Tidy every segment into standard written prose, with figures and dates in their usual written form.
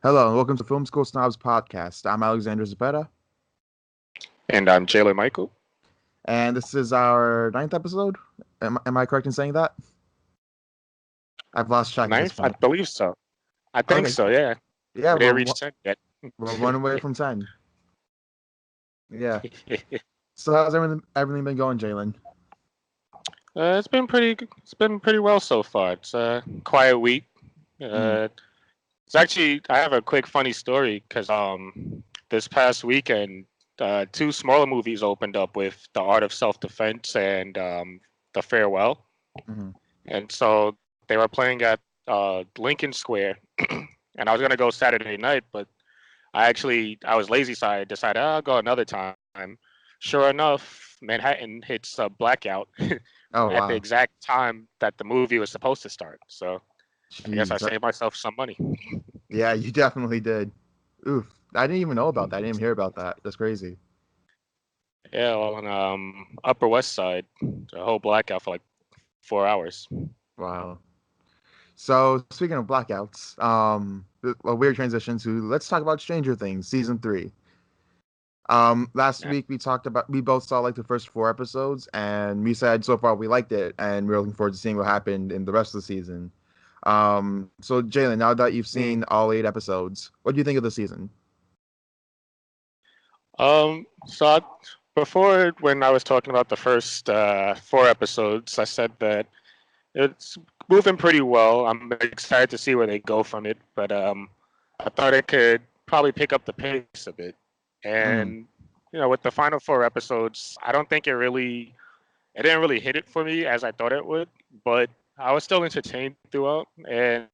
Hello, and welcome to Film School Snobs podcast. I'm Alexander Zapeta, And I'm Jalen Michael. and this is our ninth episode. Am I correct in saying that? I've lost track at this Ninth? I point. believe so. I think Okay, so, yeah. yeah, We didn't reach 10 yet. we're one away from 10. Yeah. So how's everything been going, Jalen? It's been pretty well so far. It's a quiet week. Mm, Uh, it's actually I have a quick funny story because this past weekend two smaller movies opened up with The Art of Self-Defense and The Farewell. mm-hmm. And so they were playing at Lincoln Square and I was gonna go Saturday night, but I was lazy, so I decided I'll go another time. Sure enough, Manhattan hits a blackout Oh at the wow, exact time that the movie was supposed to start. So I guess I jeez, saved myself some money. yeah, you definitely did. Oof, I didn't even know about that. I didn't even hear about that. That's crazy. Yeah, well, on Upper West Side, a whole blackout for like 4 hours. Wow. So speaking of blackouts, a weird transition to let's talk about Stranger Things season 3. Last Yeah. week we both saw like the first 4 episodes, and we said so far we liked it, and we're looking forward to seeing what happened in the rest of the season. So Jalen, now that you've Mm. seen all 8 episodes, what do you think of the season? So before, when I was talking about the first 4 episodes, I said that it's moving pretty well. I'm excited to see where they go from it, but I thought it could probably pick up the pace a bit. Mm, And with the final 4 episodes, I don't think it didn't really hit it for me as I thought it would, but I was still entertained throughout. And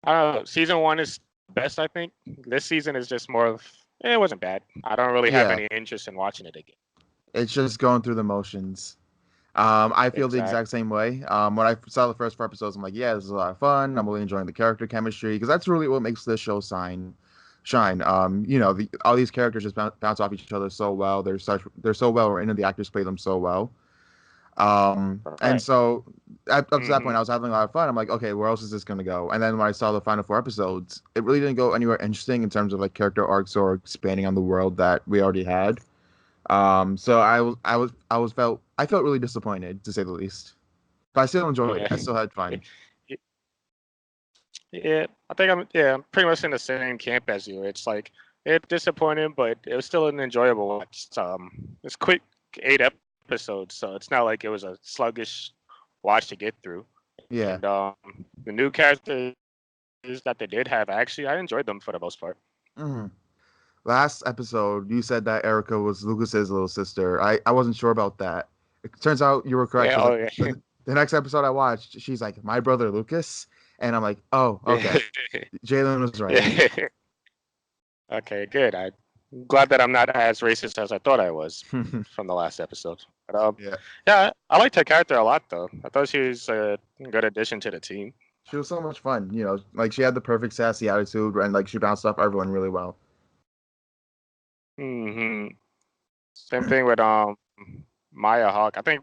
I don't know, season one is best, I think. This season is just more of it wasn't bad. I don't really have yeah, any interest in watching it again. it's just going through the motions. I feel the Exactly. exact same way. When I saw the first 4 episodes, I'm like, yeah, this is a lot of fun. I'm really enjoying the character chemistry because that's really what makes this show shine. All these characters just bounce off each other so well. They're so well written, and the actors play them so well. And Right. so up to that Hmm. point, I was having a lot of fun. I'm like, okay, where else is this gonna go? And then when I saw the final 4 episodes, it really didn't go anywhere interesting in terms of like character arcs or expanding on the world that we already had. So I felt really disappointed to say the least. But I still enjoyed it. Yeah. I still had fun. Yeah, I'm pretty much in the same camp as you. It's like it's disappointing, but it was still an enjoyable watch. It's quick 8 episodes, so it's not like it was a sluggish watch to get through. Yeah. And the new characters that they did have, actually, I enjoyed them for the most part. Hmm. Last episode, you said that Erica was Lucas's little sister. I wasn't sure about that. It turns out you were correct Yeah, because oh yeah, the next episode I watched, she's like, my brother Lucas. And I'm like, oh, okay. Jalen was right. yeah. Okay, good. I'm glad that I'm not as racist as I thought I was from the last episode. But Yeah. yeah, I liked her character a lot though. I thought she was a good addition to the team. She was so much fun. Like she had the perfect sassy attitude and like she bounced off everyone really well. Hmm. Same thing with Maya Hawk. I think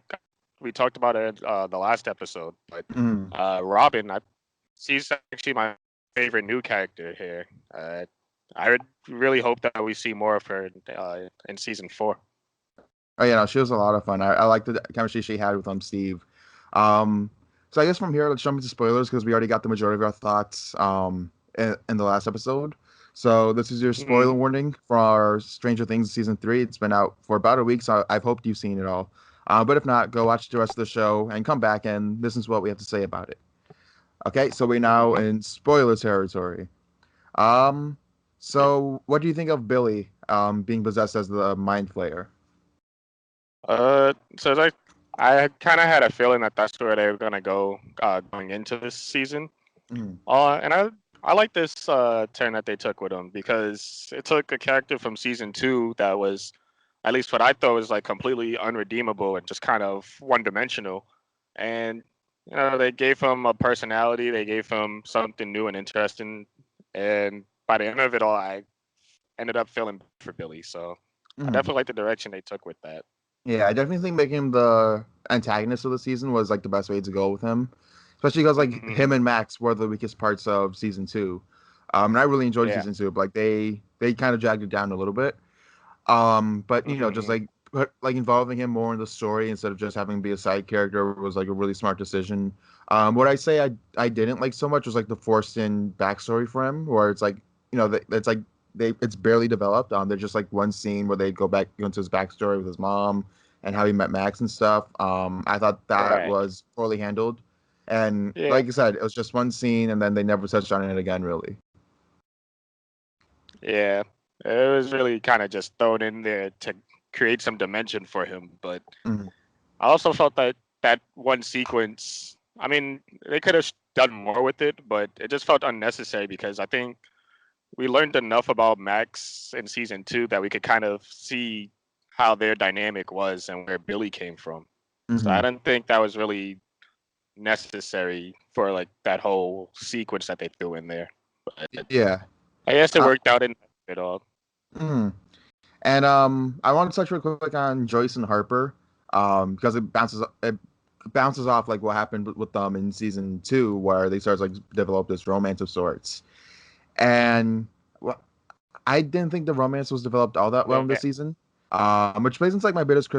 we talked about it the last episode, but Mm. Robin, she's actually my favorite new character here. I would really hope that we see more of her in season 4. Oh yeah, no, she was a lot of fun. I liked the chemistry she had with Steve. Um, so I guess from here, let's jump into spoilers because we already got the majority of our thoughts in the last episode. So this is your spoiler Hmm. warning for our Stranger Things season 3. It's been out for about a week, so I've hoped you've seen it all. But if not, go watch the rest of the show and come back and listen to what we have to say about it. Okay, so we're now Hmm. in spoiler territory. Um, so what do you think of Billy being possessed as the mind flayer? So I kind of had a feeling that that's where they were gonna go going into this season. Mm, And I like this turn that they took with him because it took a character from season 2 that was, at least what I thought was like completely unredeemable and just kind of one dimensional, and they gave him a personality, they gave him something new and interesting, and by the end of it all, I ended up feeling for Billy. So I mm. definitely like the direction they took with that. Yeah, I definitely think making him the antagonist of the season was like the best way to go with him, especially because like Hmm. him and Max were the weakest parts of season 2. And I really enjoyed Yeah. season two, but like they kind of dragged it down a little bit. But just Hmm. like involving him more in the story instead of just having him be a side character was like a really smart decision. What I say I didn't like so much was like the forced in backstory for him, where it's like it's like it's barely developed. There's just like one scene where they go back into his backstory with his mom and how he met Max and stuff. I thought that Right. was poorly handled, and Yeah. like I said, it was just one scene, and then they never touched on it again, really. Yeah. It was really kind of just thrown in there to create some dimension for him, but Mhm. I also felt that that one sequence. I mean, they could have done more with it, but it just felt unnecessary because I think we learned enough about Max in season two that we could kind of see how their dynamic was and where Billy came from. So I Mhm. didn't think that was really necessary for like that whole sequence that they threw in there. But Yeah. I guess it Uh, worked out in it all. mhm. And I want to touch real quick on Joyce and Harper, because it bounces off like what happened with them in season two, where they start to, like develop this romance of sorts. And well, I didn't think the romance was developed all that well in Yeah. this season, which plays into like my biggest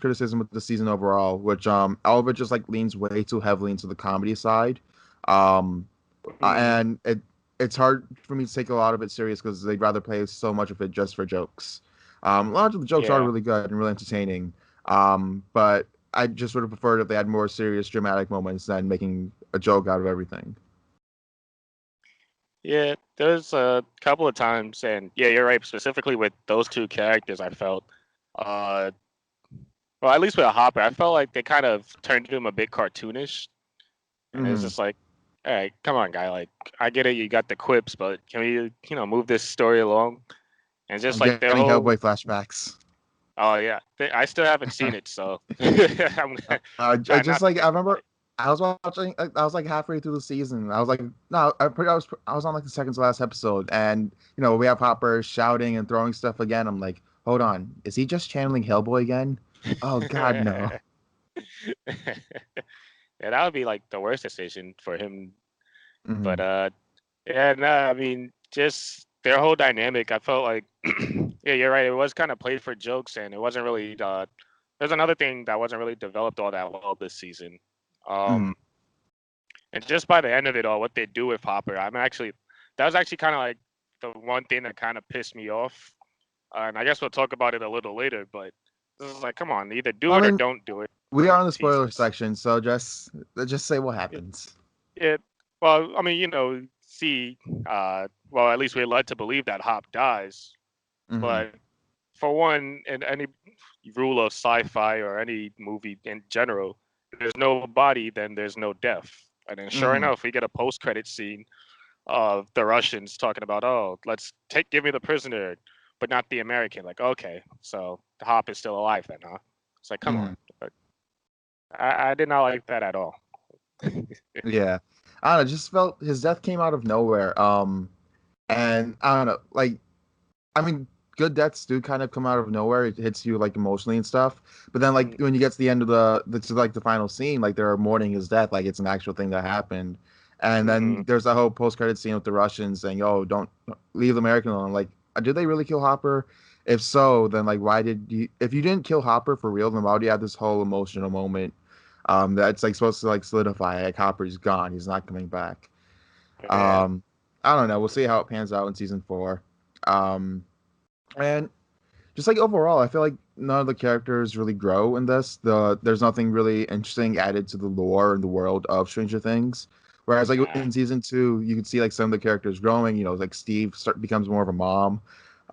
criticism with the season overall, which all of it just like leans way too heavily into the comedy side. Um, Mm, and it's hard for me to take a lot of it serious because they'd rather play so much of it just for jokes. A lot of the jokes are yeah. really good and really entertaining, but I just would have preferred if they had more serious, dramatic moments than making a joke out of everything. Yeah, there's a couple of times, and yeah, you're right. Specifically with those two characters, I felt, uh, well, at least with Hopper, I felt like they kind of turned him a bit cartoonish, and it's Hmm. just like, all right, come on, guy. Like, I get it, you got the quips, but can we, move this story along? And it's just I'm like their getting whole, Hellboy flashbacks. oh yeah, I still haven't seen it, so I'm I trying just not to like I think about remember it. I was watching. I was like halfway through the season. I was like, no, I was on like the second to last episode, and we have Hopper shouting and throwing stuff again. I'm like, hold on, is he just channeling Hellboy again? Oh God, no. Yeah, that would be like the worst decision for him. But Hmm. yeah, no, I mean, just their whole dynamic. I felt like, yeah, you're right. It was kind of played for jokes, and it wasn't really. There's another thing that wasn't really developed all that well this season. Hmm. Um, and just by the end of it all, what they do with Hopper, that was actually kind of like the one thing that kind of pissed me off. And I guess we'll talk about it a little later. But this is like, come on, either do I it or mean, don't do it. we are in the spoiler Jesus. section, so just say what happens. It well, I mean, see, well, at least we're led to believe that Hop dies. Hmm. But for one, in any rule of sci-fi or any movie in general, there's no body, then there's no death. And then sure Hmm. enough, we get a post-credit scene of the Russians talking about, oh, give me the prisoner, but not the American. Like, okay, so Hop is still alive then, huh? It's like, come on. Hmm. But I did not like that at all. Yeah, I don't know. Just felt his death came out of nowhere. And I don't know, like I mean, good deaths do kind of come out of nowhere. It hits you like emotionally and stuff. But then like Mm, when you get to the end of to like the final scene, like they're mourning his death, like it's an actual thing that happened. And mm-hmm. then there's a whole post credit scene with the Russians saying, "Oh, don't leave the American alone." Like, did they really kill Hopper? If so, then like why did you? If you didn't kill Hopper for real, then why would you have this whole emotional moment? That's like supposed to like solidify like Hopper's gone. He's not coming back. Yeah. Um, I don't know. We'll see how it pans out in season four. Um, and just like overall, I feel like none of the characters really grow in this. There's nothing really interesting added to the lore and the world of Stranger Things. Whereas like Nah. in season two, you can see like some of the characters growing. Like becomes more of a mom.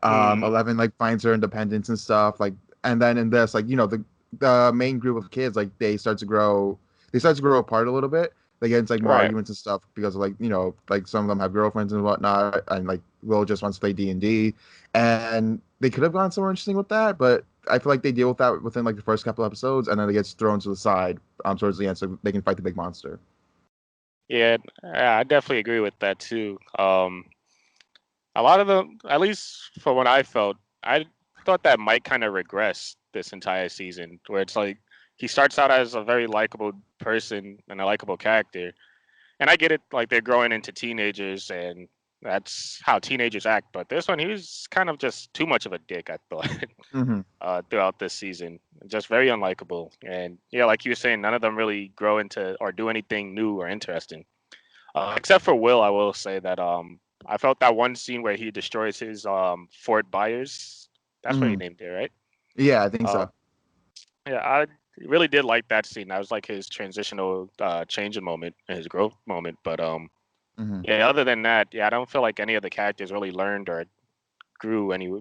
Mm, 11 like finds her independence and stuff. Like, and then in this, like the main group of kids, like they start to grow apart a little bit. They get into like more right. arguments and stuff because of like like some of them have girlfriends and whatnot, and like Will just wants to play D&D, and they could have gone somewhere interesting with that, but I feel like they deal with that within like the first couple episodes, and then it gets thrown to the side towards the end so they can fight the big monster. Yeah, I definitely agree with that too. A lot of them, at least for what I felt, I thought that Mike kind of regressed this entire season, where it's like he starts out as a very likable person and a likable character, and I get it, like they're growing into teenagers, and that's how teenagers act. But this one, he was kind of just too much of a dick, I thought, Hmm. throughout this season. Just very unlikable. And yeah, like you were saying, none of them really grow into or do anything new or interesting. Except for Will, I will say that I felt that one scene where he destroys his Fort Byers. That's what he Hmm. named it, right? Yeah, I think Uh, so. yeah, I really did like that scene. That was like his transitional changing moment, his growth moment. But Hmm. yeah, other than that, yeah, I don't feel like any of the characters really learned or grew any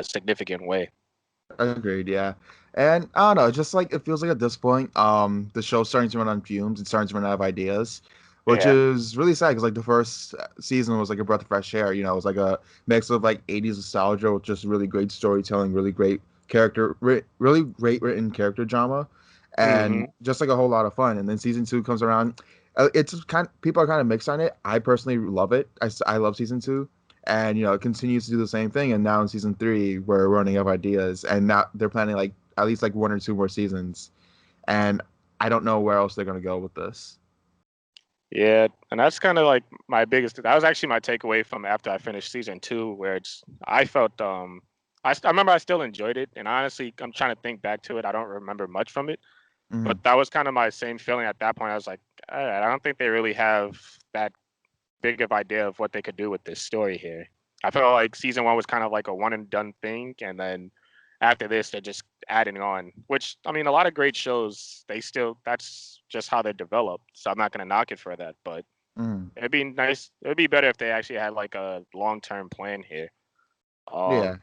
significant way. Agreed, yeah. And I don't know, just like it feels like at this point, the show's starting to run on fumes. It's starting to run out of ideas, which Yeah. is really sad because like the first season was like a breath of fresh air. It was like a mix of like 80s nostalgia with just really great storytelling, really great really great written character drama, and Hmm. just like a whole lot of fun. And then season two comes around. It's kind people are kind of mixed on it. I personally love it. I love season two, and it continues to do the same thing. And now in season three we're running out of ideas, and now they're planning like at least like one or two more seasons, and I don't know where else they're going to go with this. Yeah, and that's kind of like my biggest. That was actually my takeaway from after I finished season two, where I felt I remember I still enjoyed it, and honestly, I'm trying to think back to it. I don't remember much from it, Mm-hmm. but that was kind of my same feeling at that point. I was like, all right, I don't think they really have that big of idea of what they could do with this story here. I felt like season one was kind of like a one and done thing, and then after this, they're just adding on. Which I mean, a lot of great shows, they still that's just how they're developed. So I'm not gonna knock it for that, but Mm-hmm. it'd be nice. It'd be better if they actually had like a long term plan here. Yeah. Um,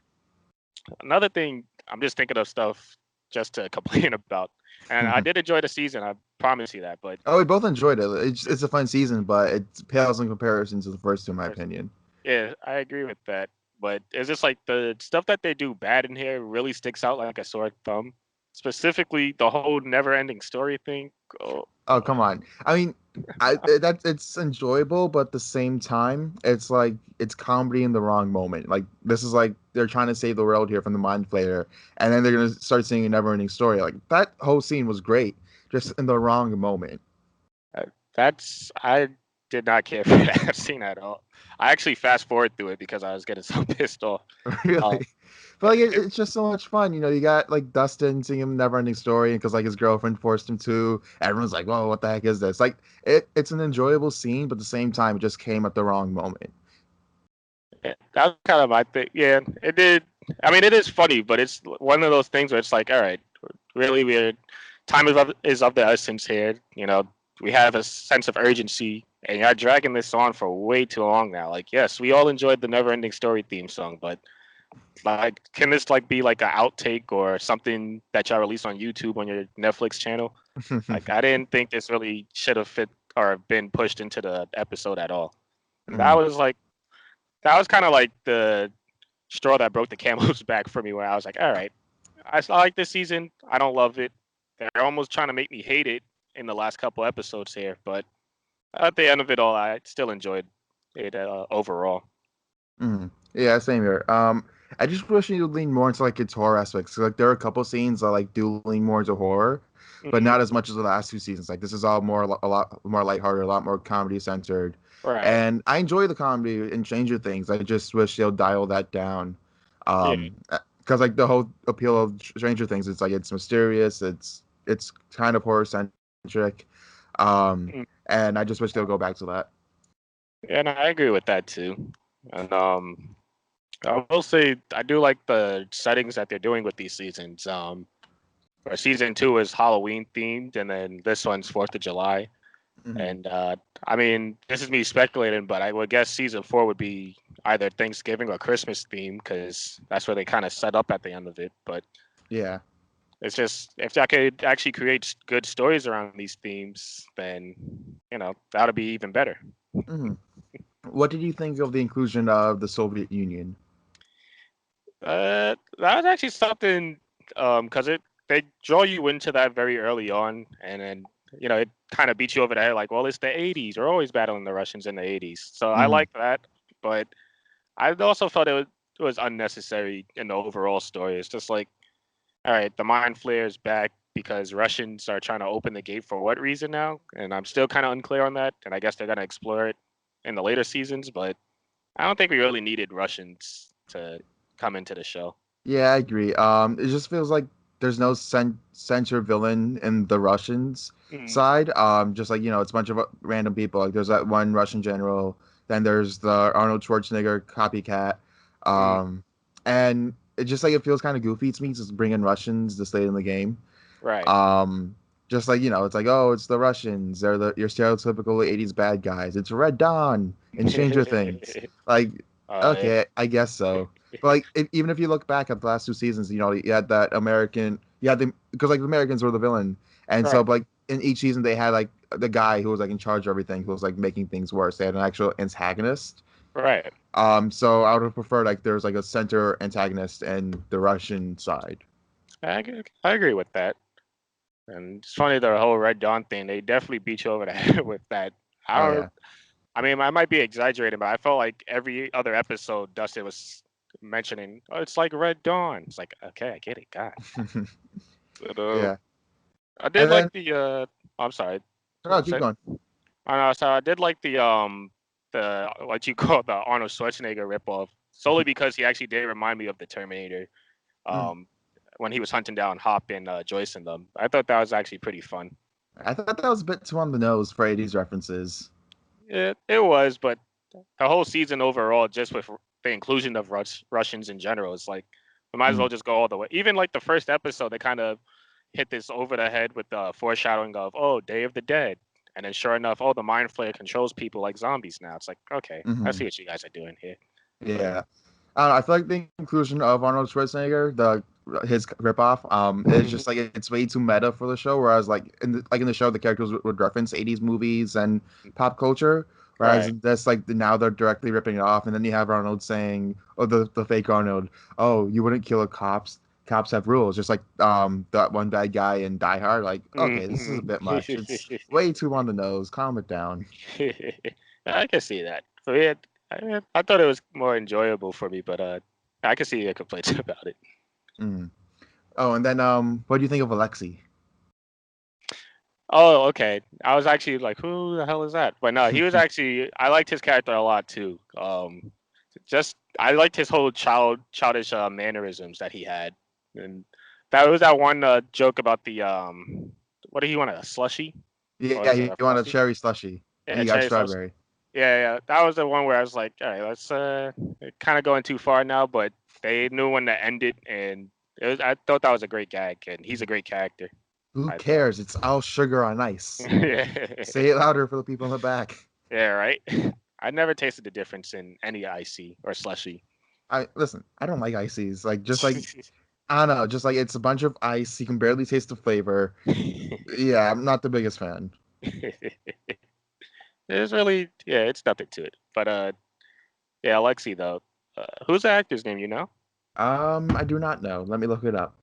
Another thing, I'm just thinking of stuff just to complain about, and I did enjoy the season. I promise you that, but Oh, we both enjoyed it. It's a fun season, but it pales in comparison to the first two, in my first, opinion. yeah, I agree with that. But it's just like the stuff that they do bad in here really sticks out like a sore thumb. Specifically, the whole never-ending story thing. Oh, Oh, come on. I mean, that's it's enjoyable, but at the same time, it's like it's comedy in the wrong moment. Like this is like they're trying to save the world here from the mind flayer, and then they're gonna start singing a never-ending story. Like that whole scene was great, just in the wrong moment. uh, that's I did not care for that scene at all. I actually fast forward through it because I was getting so pissed off. Uh, Really. But like it's just so much fun. You got like Dustin singing Neverending Story because like his girlfriend forced him to. Everyone's like, "Whoa, what the heck is this?" Like it's an enjoyable scene, but at the same time, it just came at the wrong moment. that was kind of my thing. Yeah, it did. I mean, it is funny, but it's one of those things where it's like, all right, really weird. Time is of the essence here. We have a sense of urgency, and you're dragging this on for way too long now. Like, yes, we all enjoyed the never-ending story theme song, but like, can this like be like an outtake or something that y'all release on YouTube on your Netflix channel? Like, I didn't think this really should have fit or been pushed into the episode at all. And that Mhm. was like that was kind of like the straw that broke the camel's back for me, where I was like, all right, I like this season. I don't love it. They're almost trying to make me hate it in the last couple episodes here, but at the end of it all, I still enjoyed it overall. Yeah, same here. I just wish you would lean more into like its horror aspects. Like there are a couple scenes that like do lean more into horror, but Hmm. not as much as the last two seasons. Like this is all a lot more lighthearted, a lot more comedy centered. Right. And I enjoy the comedy in Stranger Things. I just wish they'll dial that down. Yeah. Because like the whole appeal of Stranger Things, it's like it's mysterious, it's kind of horror centric. Um, Mm. and I just wish they'll go back to that. And I agree with that too. And I will say I do like the settings that they're doing with these seasons. Where season two is Halloween themed, and then this one's Fourth of July. Mhm. And I mean, this is me speculating, but I would guess season four would be either Thanksgiving or Christmas theme because that's where they kind of set up at the end of it. But Yeah. it's just if I could actually create good stories around these themes, then that'd be even better. Mhm. What did you think of the inclusion of the Soviet Union? That was actually something because it they draw you into that very early on, and then it kind of beats you over the head like, well, it's the '80s. We're always battling the Russians in the '80s, so I Hmm. like that. But I also felt it was unnecessary in the overall story. It's just like, all right, the mind flare is back because Russians are trying to open the gate for what reason now, and I'm still kind of unclear on that. And I guess they're gonna explore it in the later seasons, but. I don't think we really needed Russians to come into the show. Yeah, I agree. It just feels like there's no center villain in the Russians Mm, side. Just like it's a bunch of random people. Like there's that one Russian general. Then there's the Arnold Schwarzenegger copycat. mm, Um, and it just like it feels kind of goofy to me just bringing Russians this late in the game. right. Um, just like it's like it's the Russians. They're your stereotypical '80s bad guys. It's Red Dawn in Stranger Things. Like, Yeah. okay, I guess so. But like, even if you look back at the last two seasons, you had that American, you had the because like the Americans were the villain, and so Right. like in each season they had like the guy who was like in charge of everything, who was like making things worse. They had an actual antagonist. Right. So I would have preferred like there was like a center antagonist and the Russian side. I agree with that. And it's funny the whole Red Dawn thing. They definitely beat you over the head with that. I Oh don't. yeah. I mean, I might be exaggerating, but I felt like every other episode Dustin was mentioning, "Oh, it's like Red Dawn." It's like, okay, I get it, God. But Yeah. I did And like then the. I'm sorry. no, keep going. I know. So I did like the what you call the Arnold Schwarzenegger ripoff solely because he actually did remind me of the Terminator. Mm. Um, when he was hunting down Hop and Joyce and them. I thought that was actually pretty fun. I thought that was a bit too on the nose for '80s references. It was, but the whole season overall, just with the inclusion of Russians in general, it's like we might as Mm. well just go all the way. Even like the first episode, they kind of hit this over the head with the foreshadowing of Day of the Dead, and then sure enough, the Mind Flayer controls people like zombies now. It's like okay, I Hmm. see what you guys are doing here. But Yeah. I don't know, I feel like the inclusion of Arnold Schwarzenegger, the his ripoff, is just like it's way too meta for the show. Whereas like in the show, the characters would reference '80s movies and pop culture. Whereas right, in this, like now they're directly ripping it off, and then you have Arnold saying, "Oh, the fake Arnold, oh, you wouldn't kill a cops. Cops have rules." Just like that one bad guy in Die Hard. Like, okay, this is a Mhm. bit much. It's way too on the nose. Calm it down. I can see that. For me, I thought it was more enjoyable for me, but I can see your complaints about it. Mm. Oh, and then what do you think of Alexi? Oh, okay. I was actually like, who the hell is that? But no, he was actually. I liked his character a lot too. Just I liked his whole childish mannerisms that he had, and that was that one joke about the what did he want, a slushy or Yeah, was it a you want a frosty? cherry slushy, and Yeah, you got cherry sauce. strawberry. Yeah, yeah. That was the one where I was like, all right, let's kind of going too far now, but they knew when to end it, and I thought that was a great gag, and he's a great character. Who I thought. cares? It's all sugar on ice. yeah, Say it louder for the people in the back. right. I never tasted the difference in any icy or slushy. I listen. I don't like ices. Like just like I don't know. Just like it's a bunch of ice. You can barely taste the flavor. Yeah, I'm not the biggest fan. There's really, yeah, it's nothing to it. But yeah, Alexi though, who's the actor's name? You know? I do not know. Let me look it up.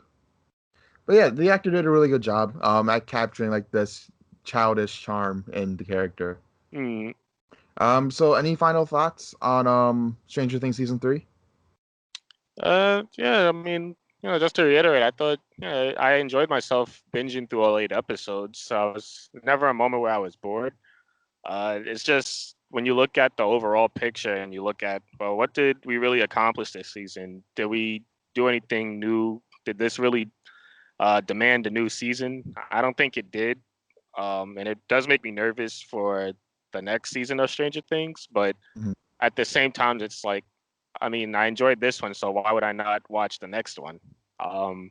But yeah, the actor did a really good job at capturing like this childish charm in the character. Hmm. So any final thoughts on Stranger Things season 3? Yeah, I mean, just to reiterate, I thought, I enjoyed myself binging through all 8 episodes. So I was never a moment where I was bored. It's just when you look at the overall picture and you look at, well, what did we really accomplish this season? Did we do anything new? Did this really demand a new season? I don't think it did. And it does make me nervous for the next season of Stranger Things. But Mhm. at the same time, it's like, I mean, I enjoyed this one, so why would I not watch the next one? Um,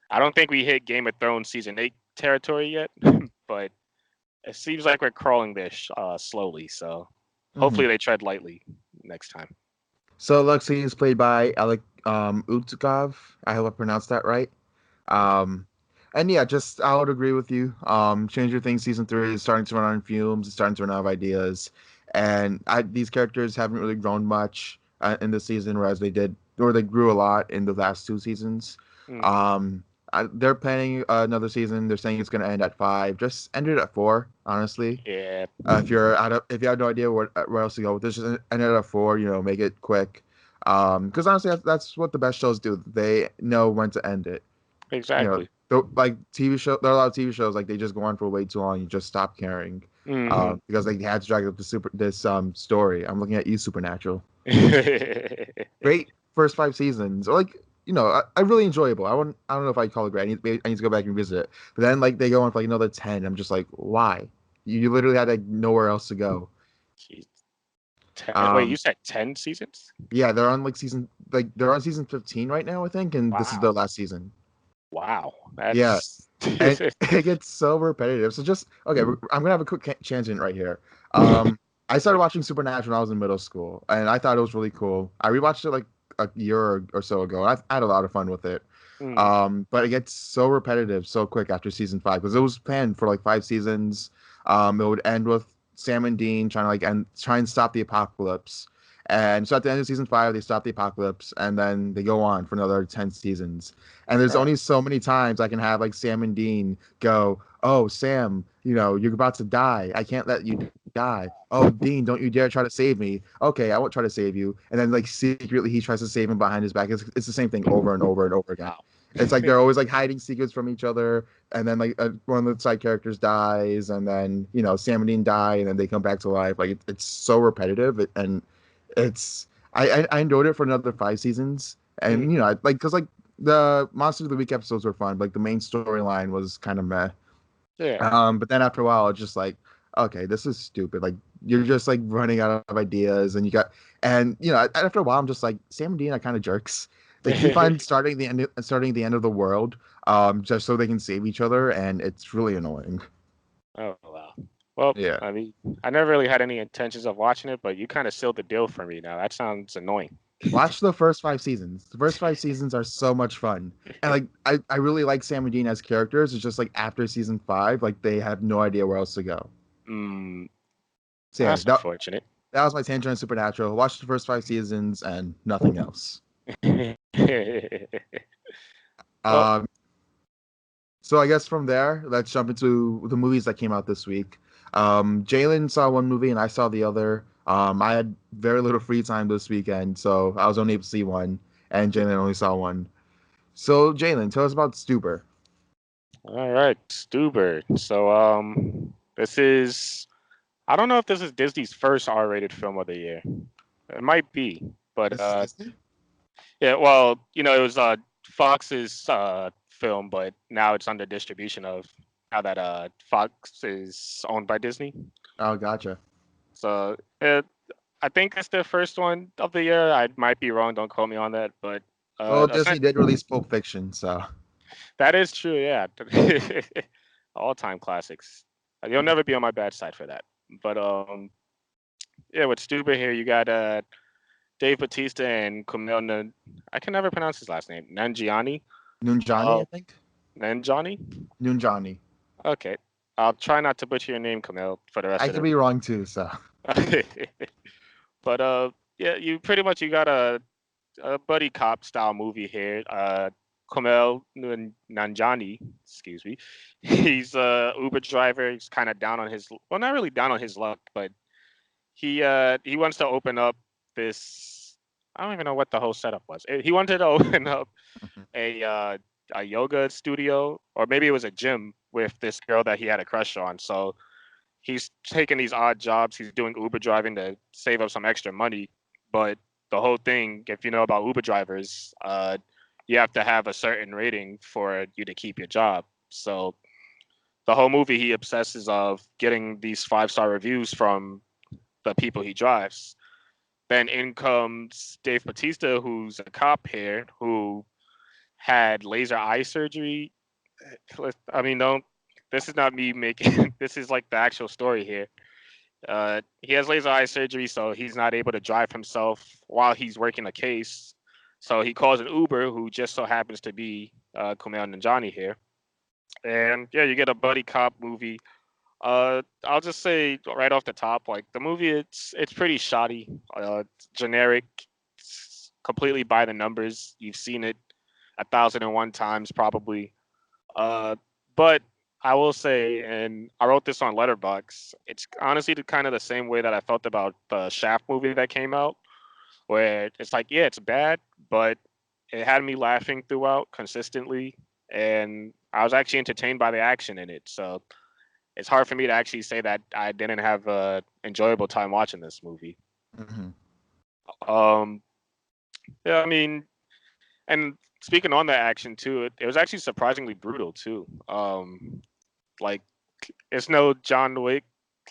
I don't think we hit Game of Thrones season 8 territory yet, but it seems like we're crawling there slowly. So Mhm. hopefully they tread lightly next time. So Lexi is played by Alec Utkov. I hope I pronounced that right. Um, and yeah, just I would agree with you. Stranger Things season 3 is starting to run on fumes. It's starting to run out of ideas, and these characters haven't really grown much in this season, whereas they did, or they grew a lot in the last two seasons. Mm, Um, they're planning another season. They're saying it's going to end at 5. Just end it at 4, honestly. yeah, If you have no idea where else to go with this, just end it at 4. Make it quick. Because honestly, that's what the best shows do. They know when to end it. exactly. Like TV show, there are a lot of TV shows like they just go on for way too long. You just stop caring, Hmm. because they had to drag up this story. I'm looking at you, Supernatural. Great first 5 seasons, or like I really enjoyable. I don't know if I call it great. I need to go back and visit it. But then like they go on for like another 10. I'm just like, why? You literally had like nowhere else to go. Jeez. Wait, you Um, said 10 seasons? yeah, they're on season 15 right now, I think, and this is Wow. their last season. Wow. Yeah, That's and it gets so repetitive. So just okay, I'm gonna have a quick tangent right here. I started watching Supernatural when I was in middle school, and I thought it was really cool. I rewatched it like a year or so ago, and I had a lot of fun with it. Hmm. But it gets so repetitive so quick after season 5 because it was planned for like 5 seasons. It would end with Sam and Dean trying to try and stop the apocalypse. And so at the end of season 5, they stop the apocalypse, and then they go on for another 10 seasons. And there's Right. only so many times I can have like Sam and Dean go, "Oh, Sam, you're about to die. I can't let you die. Oh, Dean, don't you dare try to save me. Okay, I won't try to save you." And then like secretly he tries to save him behind his back. It's the same thing over and over and over again. Wow. It's like they're always like hiding secrets from each other, and then like one of the side characters dies, and then Sam and Dean die, and then they come back to life. Like it's so repetitive, and it's I enjoyed it for another 5 seasons, and Hmm. like because like the Monster of the Week episodes were fun. Like the main storyline was kind of meh. Yeah. But then after a while, it's just like, okay, this is stupid. Like you're just like running out of ideas, and after a while, I'm just like, Sam and Dean are kind of jerks. They keep on starting the end of the world, just so they can save each other, and it's really annoying. Oh wow. Well, Yeah. I mean, I never really had any intentions of watching it, but you kind of sealed the deal for me now. That sounds annoying. Watch the first 5 seasons. The first 5 seasons are so much fun. And like I really like Sam and Dean as characters. It's just like after season 5, like they have no idea where else to go. Mm, So yeah, that's unfortunate. that was my tangent on Supernatural. Watch the first 5 seasons and nothing else. Well, Um, so I guess from there, let's jump into the movies that came out this week. Jalen saw one movie and I saw the other. I had very little free time this weekend, so I was only able to see one, and Jalen only saw one. So Jalen, tell us about Stuber. all right, Stuber. So, this is I don't know if this is Disney's first R-rated film of the year. It might be, but This is Disney? yeah. Well, it was Fox's film, but now it's under distribution of now that Fox is owned by Disney. Oh, gotcha. So I think it's their first one of the year. I might be wrong. Don't quote me on that, but Well, ascent, Disney did release Pulp Fiction, so that is true. Yeah, all-time classics. You'll never be on my bad side for that. But yeah, with Stuber here, you got Dave Batista and I can never pronounce his last name. Nanjiani. Nunjani, Uh, I think. Nanjani. Nunjani. Okay, I'll try not to butcher your name, Camille, for the rest I of could be wrong too, so. the. But yeah, you got a buddy cop style movie here. Nanjani, excuse me. He's a Uber driver. He's kind of down on his well, not really down on his luck, but he wants to open up this. I don't even know what the whole setup was. He wanted to open up a uh, a yoga studio, or maybe it was a gym with this girl that he had a crush on. So he's taking these odd jobs. He's doing Uber driving to save up some extra money. But the whole thing, if you know about Uber drivers, you have to have a certain rating for you to keep your job. So the whole movie, he obsesses of getting these 5-star reviews from the people he drives. Then in comes Dave Batista, who's a cop here, who had laser eye surgery. I mean, don't. This is not me making. This is like the actual story here. He has laser eye surgery, so he's not able to drive himself while he's working a case. So he calls an Uber, who just so happens to be Kumail Nanjiani here. And yeah, you get a buddy cop movie. I'll just say right off the top, like the movie, it's pretty shoddy, generic, it's completely by the numbers. You've seen it 1,001 times probably. Uh, but I will say, and I wrote this on Letterbox. It's honestly kind of the same way that I felt about the Shaft movie that came out, where it's like, yeah, it's bad, but it had me laughing throughout consistently, and I was actually entertained by the action in it. So it's hard for me to actually say that I didn't have a enjoyable time watching this movie. Mhm. Um, yeah, I mean, and speaking on that action too, it was actually surprisingly brutal too. Like it's no John Wick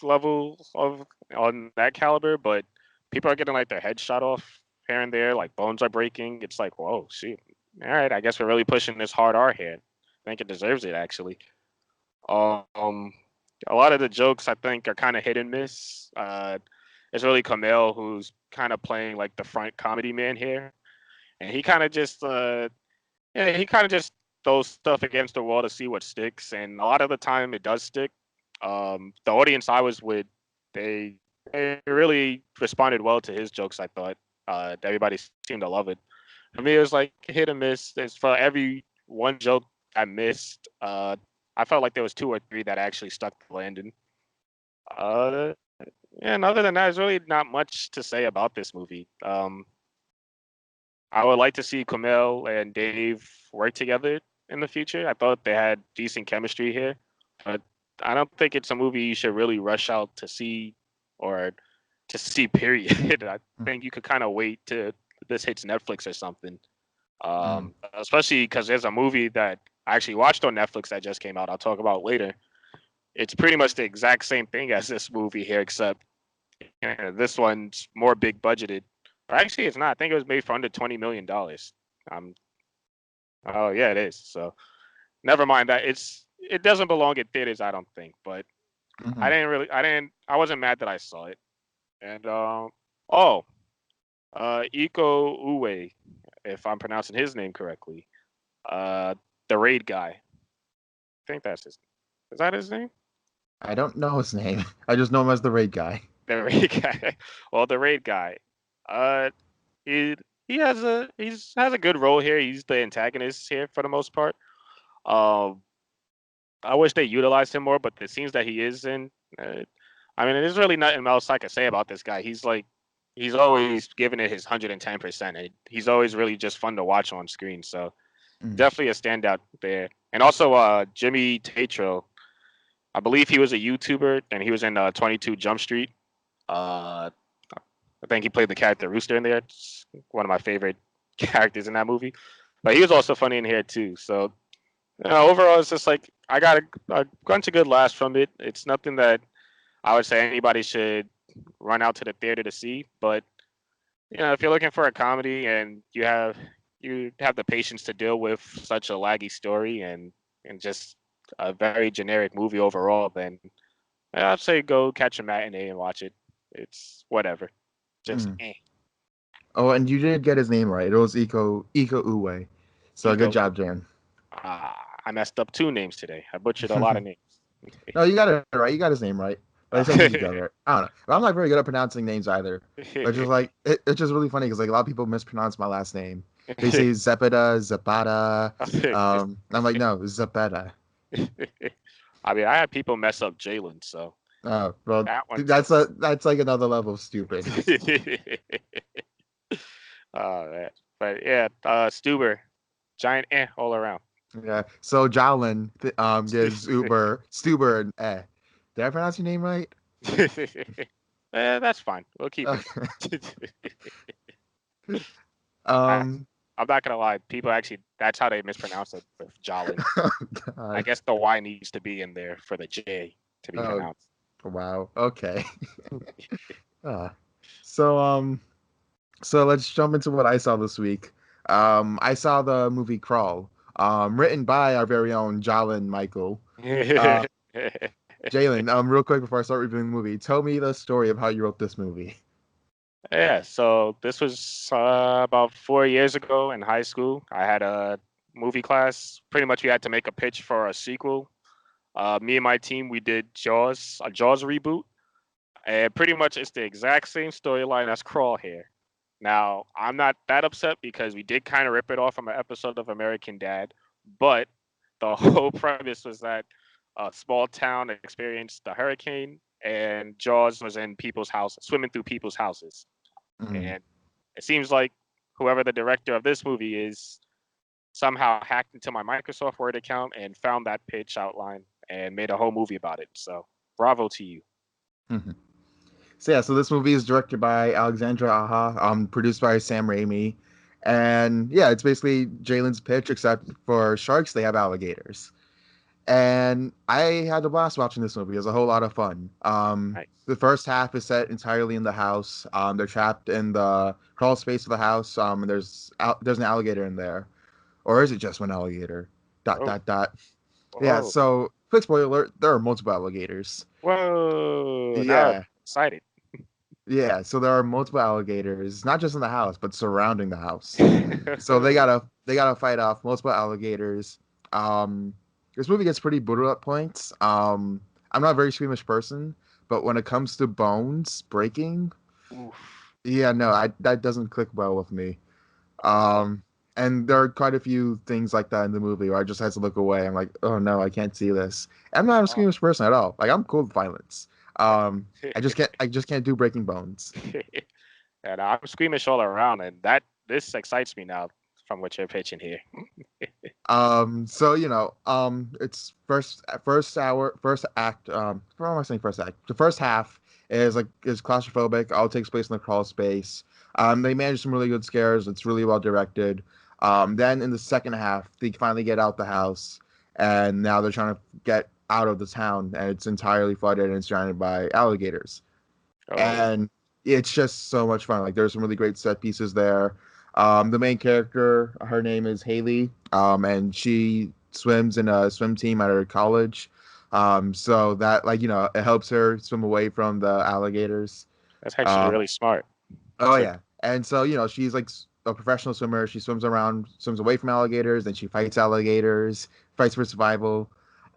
level of on that caliber, but people are getting like their heads shot off here and there, like bones are breaking. It's like, whoa, shoot. All right, I guess we're really pushing this hard R here. I think it deserves it actually. Um, a lot of the jokes I think are kind of hit and miss. It's really Kamel who's kind of playing like the front comedy man here, and he kind of just yeah, he kind of just throws stuff against the wall to see what sticks, and a lot of the time it does stick. The audience I was with, they they really responded well to his jokes. I thought everybody seemed to love it. For me, it was like hit and miss. There's for every one joke I missed, I felt like there was two or three that actually stuck the landing. Uh, and other than that, there's really not much to say about this movie. I would like to see Kumail and Dave work together in the future. I thought they had decent chemistry here, but I don't think it's a movie you should really rush out to see or to see. Period. I think you could kind of wait till this hits Netflix or something. Mm. Especially because there's a movie that I actually watched on Netflix that just came out. I'll talk about later. It's pretty much the exact same thing as this movie here, except this one's more big budgeted. Or actually, it's not. I think it was made for under $20 million. Um. Oh yeah, it is. So never mind that. It doesn't belong in theaters, I don't think. But Mhm. I wasn't mad that I saw it. And oh, Iko Uwe, if I'm pronouncing his name correctly, uh, the raid guy. I think that's his. Is that his name? I don't know his name. I just know him as the raid guy. The raid guy. Well, the raid guy. Uh, he has a good role here. He's the antagonist here for the most part. Um, I wish they utilized him more, but it seems that he is in. Uh, I mean, there's really nothing else I could say about this guy. He's always giving it his 110%. He's always really just fun to watch on screen. So Mm. definitely a standout there. And also Jimmy Tatro. I believe he was a YouTuber and he was in 22 Jump Street. Uh, I think he played the character Rooster in there. It's one of my favorite characters in that movie. But he was also funny in here too. So overall, it's just like I got a bunch of good laughs from it. It's nothing that I would say anybody should run out to the theater to see. But if you're looking for a comedy and you have the patience to deal with such a laggy story and just a very generic movie overall, then I'd say go catch a matinee and watch it. It's whatever, just Mm. Oh, and you did get his name right. It was Iko Uwe. So good Ego. job, Jan. I messed up two names today. I butchered a lot of names. No, you got it right. You got his name right. But I said you got it right. I don't know. But I'm not very good at pronouncing names either. But just like it's just really funny because like a lot of people mispronounce my last name. They say Zepeda, Zapata. I'm like, no, Zepeda. I mean, I had people mess up Jalen, so Oh, well, that one too. that's like another level of stupid. Oh man, but yeah, Stuber, giant all around. Yeah. So Jalen gives Stuber an eh. Did I pronounce your name right? That's fine. We'll keep it. Okay. I, Um. I'm not gonna lie. People actually, that's how they mispronounce it with Jalen. Oh I God. guess the Y needs to be in there for the J to be Oh pronounced. wow. Okay. Ah. So so let's jump into what I saw this week. I saw the movie Crawl, written by our very own Jalen Michael. Uh, Jalen, real quick before I start reviewing the movie, tell me the story of how you wrote this movie. Yeah, so this was about 4 years ago in high school. I had a movie class. Pretty much, we had to make a pitch for a sequel. Me and my team, we did Jaws, a Jaws reboot, and pretty much it's the exact same storyline as Crawl here. Now, I'm not that upset because we did kind of rip it off from an episode of American Dad, but the whole premise was that a small town experienced a hurricane, and Jaws was in people's houses, swimming through people's houses. Mm, And it seems like whoever the director of this movie is somehow hacked into my Microsoft Word account and found that pitch outline and made a whole movie about it. So bravo to you. mhm. So this movie is directed by Alexandra Aja, produced by Sam Raimi, and yeah, it's basically Jalen's pitch, except for sharks, they have alligators. And I had a blast watching this movie. It was a whole lot of fun. Nice. The first half is set entirely in the house. They're trapped in the crawl space of the house. And there's an alligator in there, or is it just one alligator? Dot Oh, dot dot. Yeah. whoa, So quick spoiler alert: there are multiple alligators. whoa! Now I'm Yeah. excited. Yeah, so there are multiple alligators, not just in the house, but surrounding the house. So they gotta fight off multiple alligators. Um, this movie gets pretty brutal at points. I'm not a very squeamish person, but when it comes to bones breaking, Oof. yeah, no, that doesn't click well with me. Um, and there are quite a few things like that in the movie where I just had to look away. I'm like, oh no, I can't see this. I'm not a Oh. squeamish person at all. Like I'm cool with violence. I just can't do breaking bones. And I'm squeamish all around, and that this excites me now from what you're pitching here. So it's first act. What am I saying? First act. The first half is claustrophobic. All takes place in the crawl space. They manage some really good scares. It's really well directed. Then in the second half, they finally get out the house, and now they're trying to get out of the town, and it's entirely flooded and it's surrounded by alligators, Oh, and it's just so much fun. Like there's some really great set pieces there. The main character, her name is Haley, and she swims in a swim team at her college. So that it helps her swim away from the alligators. that's actually Um, really smart. oh So, yeah, and so she's like a professional swimmer. She swims around, swims away from alligators, then she fights alligators, fights for survival.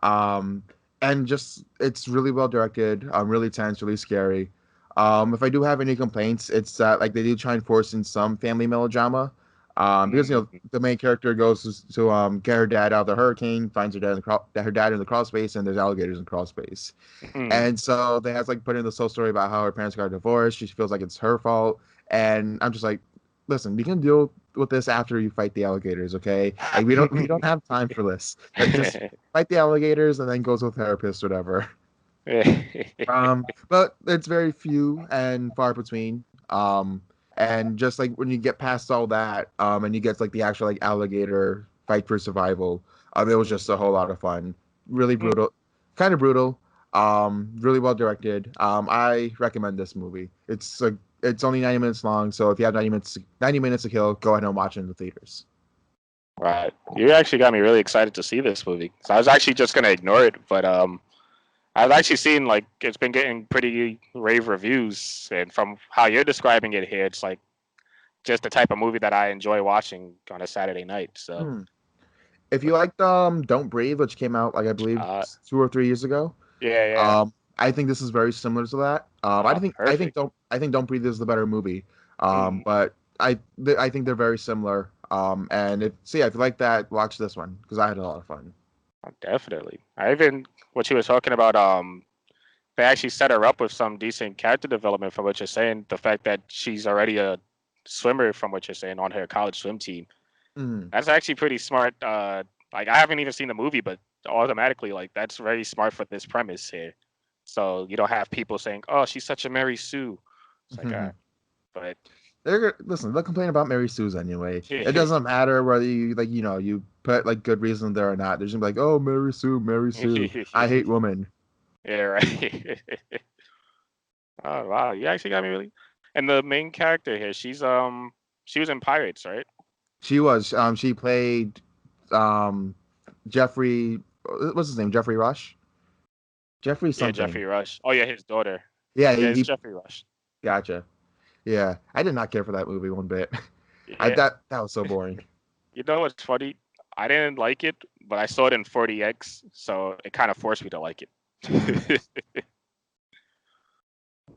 Um, and just it's really well directed, really tense, really scary. If I do have any complaints, it's that like they do try and force in some family melodrama. Because mm, the main character goes to get her dad out of the hurricane, finds her dad in the crawl space, and there's alligators in the crawl space. mm. And so they have to like put in this whole story about how her parents got divorced. She feels like it's her fault. And I'm just like, listen, we can deal with this after you fight the alligators, okay? Like we don't have time for this. Just fight the alligators and then go to a therapist, whatever. But it's very few and far between. And just like when you get past all that, and you get to, like the actual like alligator fight for survival, it was just a whole lot of fun. Really brutal, kind of brutal. Really well directed. I recommend this movie. It's only 90 minutes long, so if you have 90 minutes to kill, go ahead and watch it in the theaters. Right. You actually got me really excited to see this movie. So I was actually just gonna ignore it, but I've actually seen like it's been getting pretty rave reviews, and from how you're describing it here, it's like just the type of movie that I enjoy watching on a Saturday night. So, Hmm. If you liked Don't Breathe, which came out like I believe uh, 2 or 3 years ago, yeah, yeah. I think this is very similar to that. Oh, perfect. I think Don't Breathe is the better movie. Mm, But I think they're very similar. And if you like that, watch this one because I had a lot of fun. definitely. I even what you were talking about. They actually set her up with some decent character development from what you're saying. The fact that she's already a swimmer from what you're saying on her college swim team. Mm. That's actually pretty smart. Like I haven't even seen the movie, but automatically, like that's very smart for this premise here. So you don't have people saying, "Oh, she's such a Mary Sue." It's like, but Listen, they'll complain about Mary Sue's anyway. It doesn't matter whether you you put like good reason there or not. They're just gonna be like, oh, Mary Sue, Mary Sue. I hate women. yeah, right. Oh wow, you actually got me really. And the main character here, she was in Pirates, right? She played um Jeffrey, what's his name? Jeffrey Rush? Jeffrey Yeah, something. Jeffrey Rush. Oh yeah, his daughter. Yeah, Yeah, it's Jeffrey Rush. gotcha. Yeah, I did not care for that movie one bit. I Yeah, that was so boring. you know what's funny? I didn't like it, but I saw it in 40x, so it kind of forced me to like Mm. it.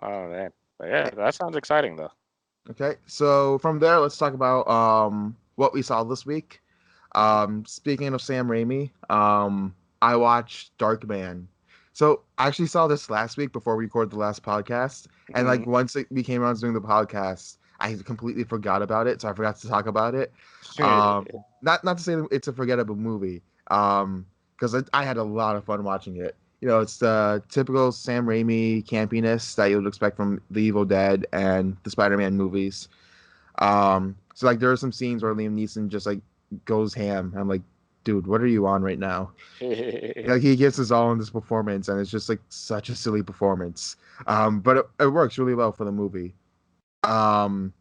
Oh man, but yeah, that sounds exciting though. Okay, so from there, let's talk about what we saw this week. Speaking of Sam Raimi, I watched Darkman. So I actually saw this last week before we recorded the last podcast, and like Mhm. once we came around to doing the podcast, I completely forgot about it, so I forgot to talk about it. Not to say that it's a forgettable movie, because I had a lot of fun watching it. It's the typical Sam Raimi campiness that you would expect from The Evil Dead and the Spider-Man movies. So like there are some scenes where Liam Neeson just like goes ham. I'm like, dude, what are you on right now? Like he gives his all in this performance, and it's just like such a silly performance. But it works really well for the movie. Um,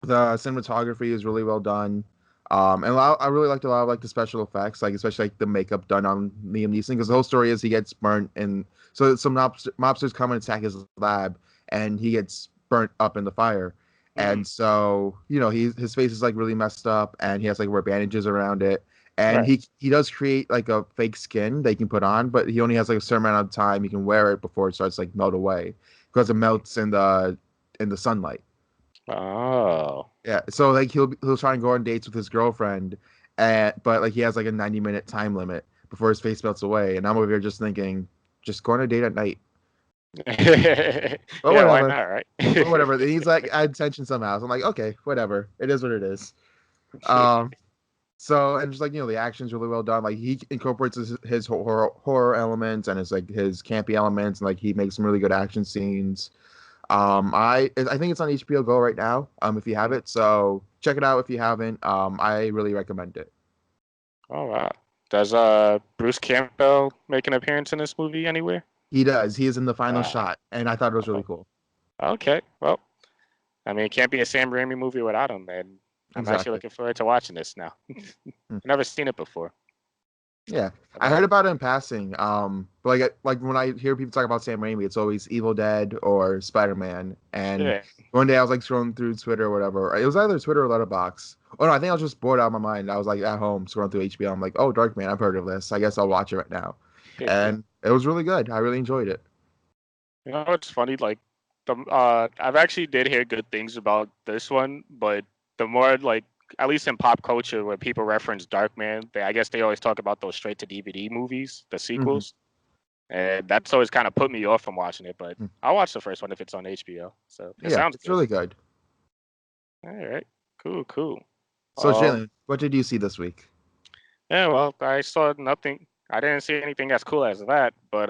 the cinematography is really well done. And I really liked a lot of like the special effects, like especially like the makeup done on Liam Neeson, because the whole story is he gets burnt, and so some mobsters come and attack his lab, and he gets burnt up in the fire, Mm, and so his face is like really messed up, and he has like wear bandages around it, and right. he does create like a fake skin that he can put on, but he only has like a certain amount of time he can wear it before it starts like melt away, because it melts in the sunlight. Oh. Yeah, so like he'll try and go on dates with his girlfriend, but like he has like a 90-minute time limit before his face melts away, and I'm over here just thinking, just go on a date at night. But Yeah, why whatever, not, right? but whatever. He's like add tension somehow. So I'm like, okay, whatever. It is what it is. Um, so and just like the action's really well done. Like he incorporates his horror elements and his campy elements, and like he makes some really good action scenes. I think it's on HBO Go right now. If you have it, so check it out if you haven't. I really recommend it. Oh wow. Does Bruce Campbell make an appearance in this movie anywhere? He does. He is in the final Uh, shot, and I thought it was really oh, cool. okay. Well, I mean, it can't be a Sam Raimi movie without him, and I'm actually Exactly. looking forward to watching this now. Hmm. I've never seen it before. Yeah, But I heard about it in passing. But like when I hear people talk about Sam Raimi, it's always Evil Dead or Spider Man. And yeah. one day I was like scrolling through Twitter or whatever. It was either Twitter or Letterbox. Oh no, I think I was just bored out of my mind. I was like at home scrolling through HBO. I'm like, oh, Darkman, I've heard of this. I guess I'll watch it right now. And it was really good. I really enjoyed it. You know, it's funny. Like, I've actually did hear good things about this one, but the more like, at least in pop culture, when people reference Darkman, I guess they always talk about those straight to DVD movies, the Hmm. sequels, and that's always kind of put me off from watching it. But I'll watch the first one if it's on HBO. So it Yeah, sounds it's good. really good. All right, cool, cool. So Um, Jalen, what did you see this week? yeah, well, I saw nothing. I didn't see anything as cool as that, but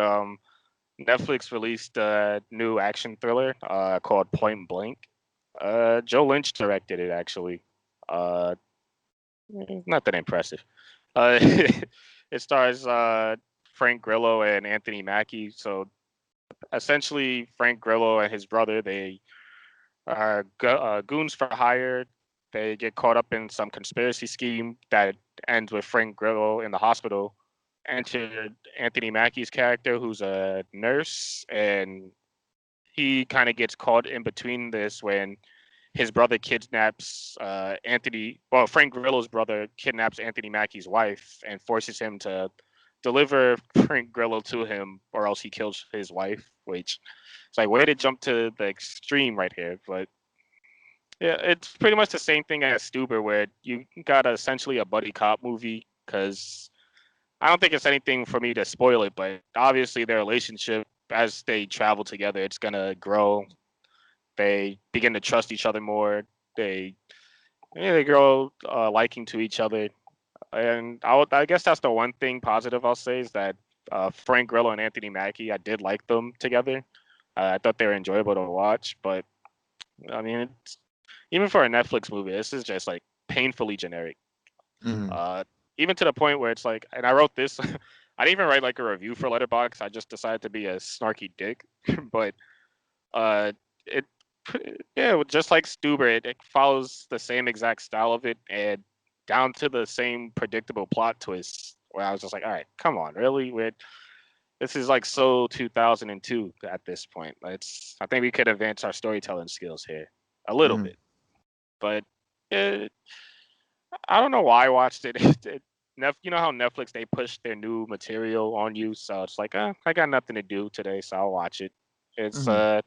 Netflix released a new action thriller called Point Blank. Joe Lynch directed it actually. Uh, not that impressive. Uh, it stars Frank Grillo and Anthony Mackie. So essentially, Frank Grillo and his brother they are goons for hire. They get caught up in some conspiracy scheme that ends with Frank Grillo in the hospital. Enter Anthony Mackie's character, who's a nurse, and he kind of gets caught in between this when his brother kidnaps Frank Grillo's brother kidnaps Anthony Mackie's wife and forces him to deliver Frank Grillo to him or else he kills his wife, which it's like way to jump to the extreme right here. But yeah, it's pretty much the same thing as Stuber, where you got essentially a buddy cop movie because I don't think it's anything for me to spoil it, but obviously their relationship as they travel together, it's gonna grow. They begin to trust each other more. They they grow liking to each other, and I guess that's the one thing positive I'll say is that Frank Grillo and Anthony Mackie, I did like them together. I thought they were enjoyable to watch, but I mean, even for a Netflix movie, this is just like painfully generic. Hmm. Uh, Even to the point where it's like, and I wrote this. I didn't even write like a review for Letterbox. I just decided to be a snarky dick. But uh, it, yeah, just like Stuber, it follows the same exact style of it, and down to the same predictable plot twists. Where I was just like, all right, come on, really? This is like so 2002 at this point. I think we could advance our storytelling skills here a little Hmm. bit, but. It, I don't know why I watched it. You know how Netflix they push their new material on you, so it's like, I got nothing to do today, so I'll watch it. It's Hmm. a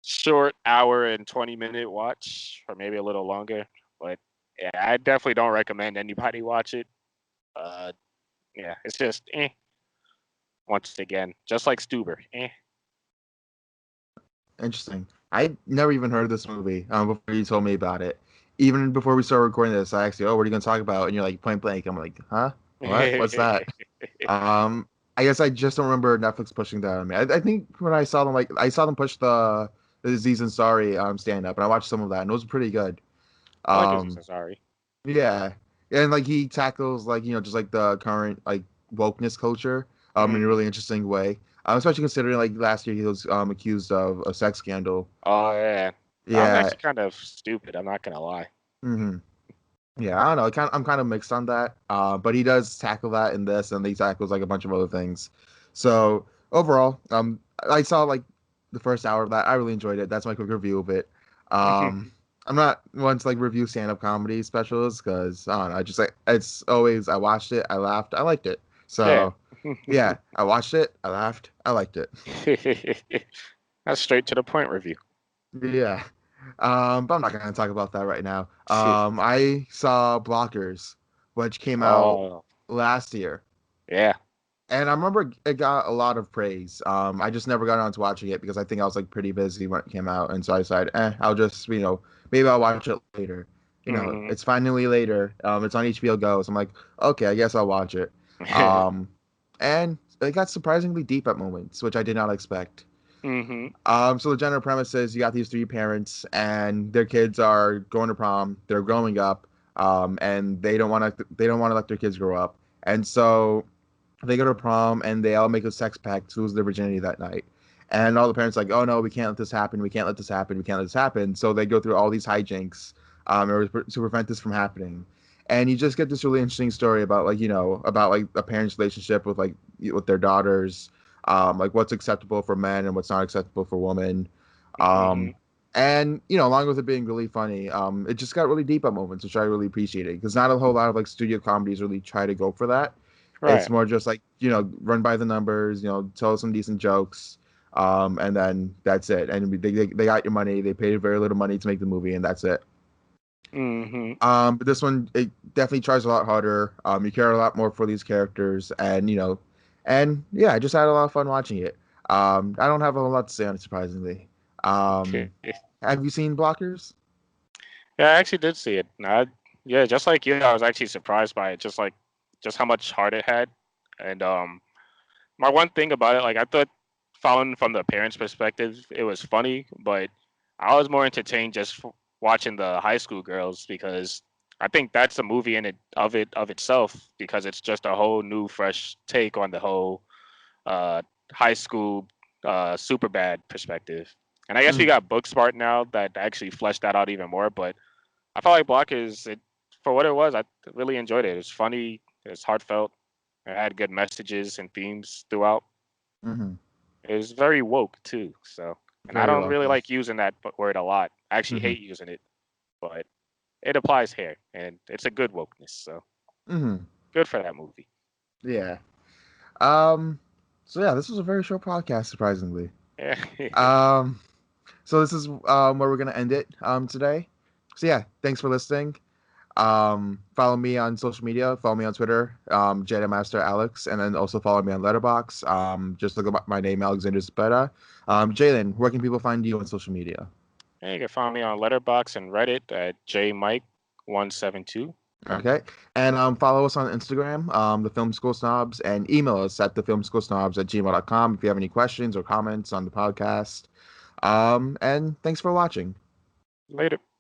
short hour and 20-minute watch, or maybe a little longer. But yeah, I definitely don't recommend anybody watch it. Uh, yeah, it's just once again, just like Stuber. Interesting. I never even heard of this movie before you told me about it. Even before we started recording this, I asked you, "Oh, what are you going to talk about?" And you're like, "Point Blank." I'm like, "Huh? What? What's that?" Um, I guess I just don't remember Netflix pushing that on me. I think when I saw them, like I saw them push the Aziz Ansari stand up, and I watched some of that, and it was pretty good. I like Aziz Um, Ansari. yeah, and like he tackles like just like the current like wokeness culture in a Mm. really interesting way. Especially considering like last year he was accused of a sex scandal. Oh yeah, that was Yeah. actually kind of stupid. I'm not gonna lie. hmm Yeah, I don't know. I'm kind of mixed on that. But he does tackle that in this, and he tackles like a bunch of other things. So overall, I saw like the first hour of that. I really enjoyed it. That's my quick review of it. Um, I'm not one to like review stand-up comedy specials because I don't know. I just like it's always I watched it, I laughed, I liked it. Yeah. So yeah, I watched it, I laughed, I liked it. That's straight to the point review. Yeah. But I'm not gonna talk about that right now. I saw Blockers, which came out Oh last year, yeah. and I remember it got a lot of praise. I just never got around to watching it because I think I was like pretty busy when it came out, and so I decided, I'll just maybe I'll watch it later. Hmm. It's finally later. It's on HBO Go, so I'm like, okay, I guess I'll watch it. Um, and it got surprisingly deep at moments, which I did not expect. Hmm. So the general premise is you got these three parents and their kids are going to prom. They're growing up, and they don't want to let their kids grow up. And so they go to prom and they all make a sex pact to lose their virginity that night. And all the parents are like, oh no, we can't let this happen. We can't let this happen. We can't let this happen. So they go through all these hijinks, to prevent this from happening. And you just get this really interesting story about about like a parent's relationship with like with their daughters, like what's acceptable for men and what's not acceptable for women. Hmm. Um, and along with it being really funny, it just got really deep at moments, which I really appreciated because not a whole lot of like studio comedies really try to go for that. It's Right. more just like, run by the numbers, tell some decent jokes, and then that's it. And they got your money. They paid very little money to make the movie, and that's it. Hmm. But this one, it definitely tries a lot harder. You care a lot more for these characters, and yeah, I just had a lot of fun watching it. I don't have a whole lot to say on it, surprisingly. Um, have you seen Blockers? Yeah, I actually did see it. Yeah, just like you, I was actually surprised by it. Just how much heart it had. And my one thing about it, like I thought, following from the parents' perspective, it was funny, but I was more entertained just watching the high school girls because I think that's a movie in it of itself because it's just a whole new, fresh take on the whole uh, high school super bad perspective. And I guess we Mm-hmm. got Booksmart now that actually fleshed that out even more. But I felt like Blockers, it for what it was, I really enjoyed it. It was funny, it was heartfelt, it had good messages and themes throughout. Mm-hmm. It was very woke too. So, and I Very don't really welcome. like using that word a lot. I actually Mm-hmm. hate using it, but it applies here, and it's a good wokeness. So Mm-hmm. good for that movie. Yeah. Um. So yeah, this was a very short podcast, surprisingly. Yeah. Um. So this is where we're gonna end it today. So yeah, thanks for listening. Follow me on social media. Follow me on Twitter, Jedi Master Alex, and then also follow me on Letterbox. Just look up my name, Alexander Speta. Jalen, where can people find you on social media? Yeah, you can find me on Letterbox and Reddit at jmike172. Okay, and follow us on Instagram, the Film School Snobs, and email us at thefilmschoolsnobs@gmail.com if you have any questions or comments on the podcast. And thanks for watching. Later.